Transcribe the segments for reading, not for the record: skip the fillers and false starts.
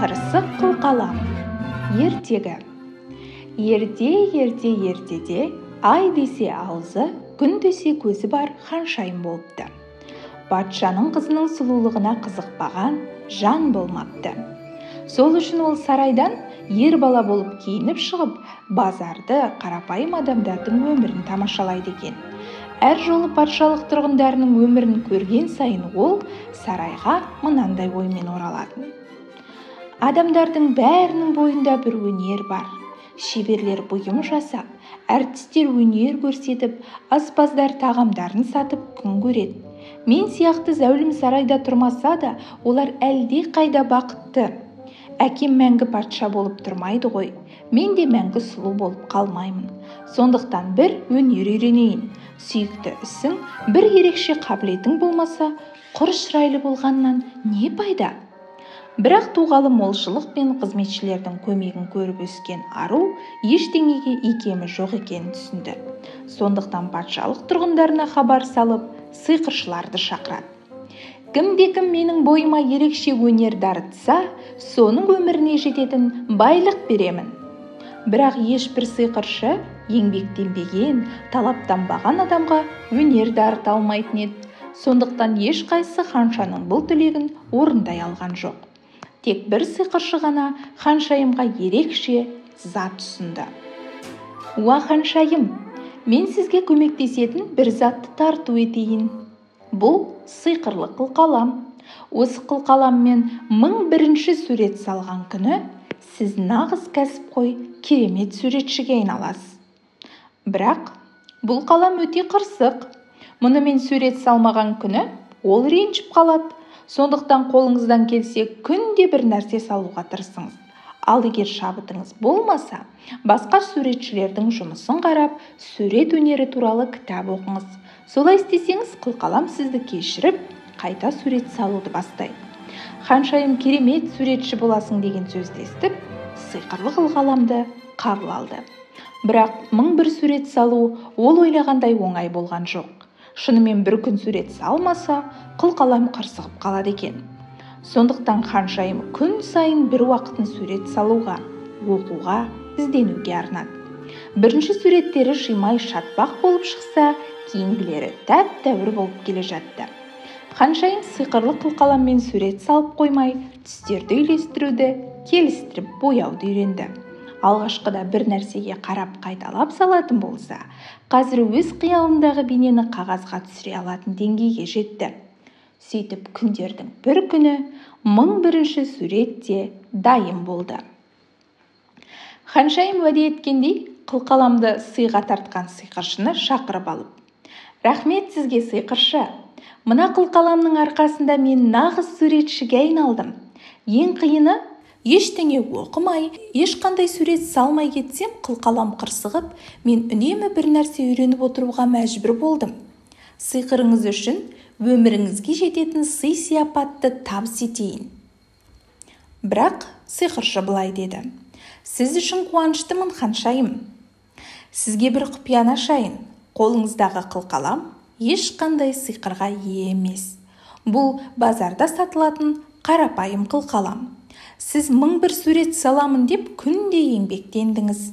Қырсық қылқалам. Ертегі. Ертеде, ай десе аузы, күн десе көзі бар ханшайым болыпты. Патшаның қызының сұлулығына қызықпаған жан болмапты. Сол үшін ол сарайдан ер бала болып киініп шығып, базарды, қарапайым адамдардың өмірін тамашалайды екен. Әр жолы патшалық тұрғындарының өмірін көрген сайын ол сарайға мынандай оймен оралатын. Адамдардың бәрінің бойында бір өнер бар. Шеберлер бұйым жасап, әртістер өнер көрсетіп, аспаздар тағамдарын сатып күн көреді. Мен сияқты зәулім сарайда тұрмаса да, олар әлде қайда бақытты. Әкем мәңгі патша болып тұрмайды ғой. Мен де мәңгі сұлу болып қалмаймын. Сондықтан бір өнер үйренейін. Сүйікті ісің, бір ерекше қабілетің болмаса, құр шырайлы болғаннан не пайда? Бірақ туғалы молшылық пен қызметшілердің көмегін көріп өскен ару ештеңеге икемі жоқ екенін түсінді. Сондықтан патшалық тұрғындарына хабар салып, сиқыршыларды шақырады. Кімде-кім менің бойыма ерекше өнер дарытса, соның өміріне жететін байлық беремін. Бірақ ешбір сиқыршы еңбектенбеген, талаптанбаған адамға өнер дарыта алмайтын еді. Сондықтан ешқайсы ханшаның бұл тілегін орындай алған жоқ. Тек бір сиқыршы ғана ханшайымға ерекше зат ұсынды. Уа ханшайым, мен сізге көмектесетін бір затты тарту етейін. Бұл сиқырлы қылқалам. Осы қылқаламмен 1001-ші сурет салған күні сіз нағыз кәсіпқой керемет суретшіге айналасыз. Бірақ бұл қалам өте қырсық. Мұнымен сурет салмаған күні ол ренжіп қалады. Сондықтан қолыңыздан келсе күнде бір нәрсе салуға тырысыңыз. Ал егер шабытыңыз болмаса, басқа суретшілердің жұмысын қарап, сурет өнері туралы кітап оқыңыз. Солай істесеңіз, қылқалам сізді кешіріп, қайта сурет салуды бастайды. Ханшайым керемет суретші боласың деген сөзді естіп, сиқырлы қылқаламды қабыл алды. Бірақ 1001 сурет салу ол ойлағандай оңай болған жоқ. Шынымен бір күн сурет салмаса, қылқалам қырсығып қалады екен. Сондықтан ханшайым күн сайын бір уақытын сурет салуға, оқуға, ізденуге арнады. Бірінші суреттері шимай шатпақ болып шықса, кейінгілері тәп-тәуір болып келе жатты. Ханшайым сиқырлы қылқаламмен сурет салып қоймай, түстерді үйлестіруді, келістіріп бояуды үйренді. Алғашқыда бір нәрсеге қарап қайталап салатын болса, қазір өз қиялындағы бейнені қағазға түсіре алатын деңгейге жетті. Сөйтіп күндердің бір күні 1001-ші сурет те дайын болды. Ханшайым уәде еткендей, қылқаламды сыйға тартқан сиқыршыны шақырып алып: «Рахмет сізге, сиқыршы. Мына қылқаламның арқасында мен нағыз суретшіге айналдым. Ең қиыны, ештеңе оқымай, ешқандай сурет салмай кетсем, қылқалам қырсығып, мен үнемі бір нәрсе үйреніп отыруға мәжбүр болдым. Сиқырыңыз үшін өміріңізге жететін сый-сияпатты табыс етейін». Бірақ сиқыршы былай деді: «Сіз үшін қуаныштымын, ханшайым. Сізге бір құпияны ашайын. Қолыңыздағы қылқалам ешқандай сиқырға ие емес. Бұл базарда сатылатын қарапайым қылқалам. Сіз 1001 сурет саламын деп күнде еңбектендіңіз.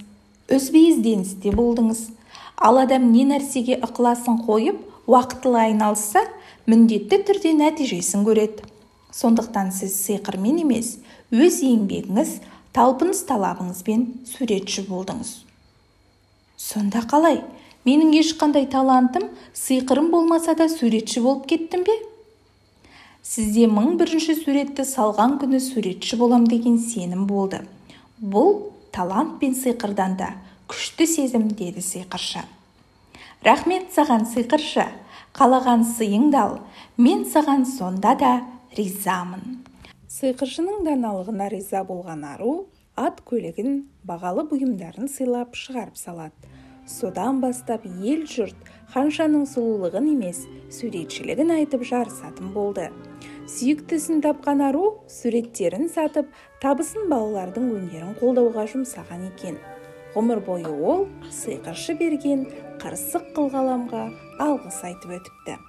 Үзбей ізденісте болдыңыз. Ал адам не нәрсеге ықыласын қойып, уақытылы айналысса, міндетті түрде нәтижесін көреді. Сондықтан сіз сиқырмен емес, өз еңбегіңіз, талпыныс талабыңызбен суретші болдыңыз». «Сонда қалай? Менің ешқандай талантым, сиқырым болмаса да суретші болып кеттім бе?» «Сізде 1001-ші суретті салған күні суретші болам деген сенім болды. Бұл талант пен сиқырдан да күшті сезім», деді сиқыршы. «Рахмет саған, сиқыршы. Қалаған сыйыңды ал. Мен саған сонда да ризамын». Сиқыршының даналығына риза болған ару ат көлігін, бағалы бұйымдарын сыйлап шығарып салады. Содан бастап ел жұрт ханшаның сұлулығын емес, суретшілігін айтып жарысатын болды. Сүйіктісін тапқан ару суреттерін сатып, табысын балалардың өнерін қолдауға жұмсаған екен. Ғұмыр бойы ол сиқыршы берген қырсық қылқаламға алғыс айтып өтіпті.